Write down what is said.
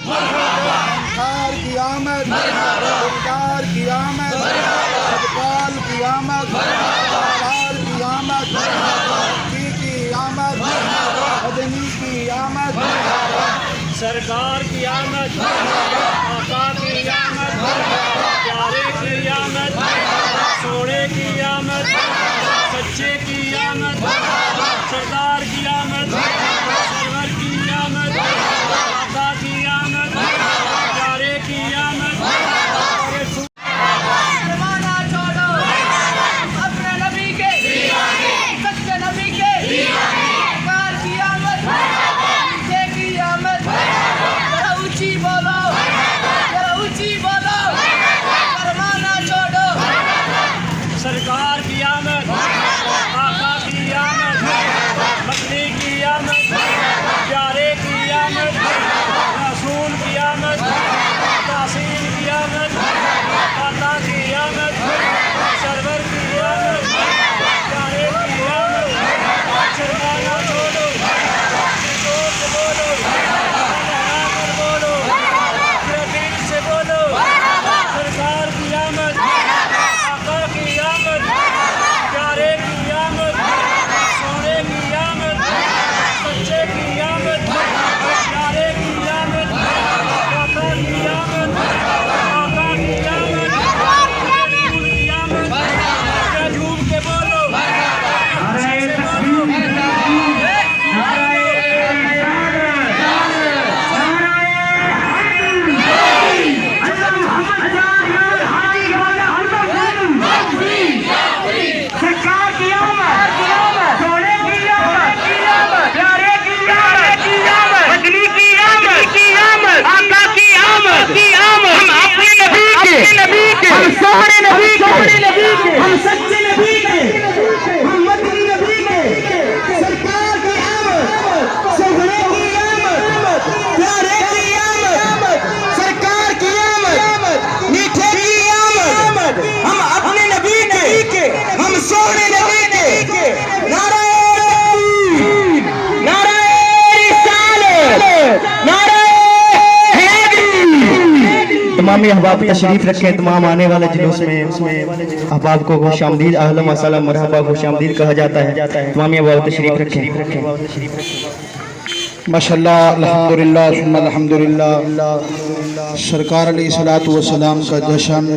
انصار کی آمد، دیدار کی آمد، اقبال کی آمد، سالار کی آمد، مکی کی آمد، مدنی کی آمد، سرکار کی آمد، آقا کی آمد، پیارے کی آمد، سونے کی آمد، سچے کی آمد، سردار کی آمد، سرور کی آمد، آقا کی آمد، پیارے کی آمد. زمانہ چھوڑو اپنے نبی کے سچے نبی کے سرکار کی آمد، پیچھے کی آمد. ذرا اونچی بولو، ذرا اونچی بولو، فرمانا چھوڑو. سرکار کی آمد، آقا کی آمد، مدنی کی آمد، پیارے کی آمد، رسول کی آمد، تحسین کی آمد، آقا کی آمد، سرور کی آمد، پیارے کی آمد. شرمانا چھوڑو، زور سے بولو، لہرا کر بولو، دل سے بولو. سرکار کی آمد، آقا کی آمد، پیارے کی آمد، سونے کی آمد، سچے کی آمد، پیارے کی آمد، آقا کی آمد، آقا کی آمد، رسول کی آمد. کیا جھوم کے بولو، خوشی سے بولو. سرکار کی آمد، سونے کی آمد، پیارے کی آمد، مدنی کی آمد، آقا کی آمد. ہم اپنے نبی کے، ہم سونے نبی کے، ہم سچے نبی کے، ہم مدنی نبی کے. سرکار کی آمد، سونے کی آمد، پیارے کی آمد، سرکار کی آمد، میٹھے کی آمد. ہم اپنے نبی کے، ہم سونے نبی کے. نعرہ تکبیر، نعرہ رسالت، نعرہ حیدری. تمام احباب تشریف رکھیں. تمام آنے والے جلوس میں احباب کو خوش آمدید، اہلا و سہلا، مرحبا، خوش آمدید کہا جاتا ہے. تمام احباب تشریف رکھیں. ماشاءاللہ، الحمدللہ ثم الحمدللہ. سرکار علیہ الصلوۃ والسلام کا جشن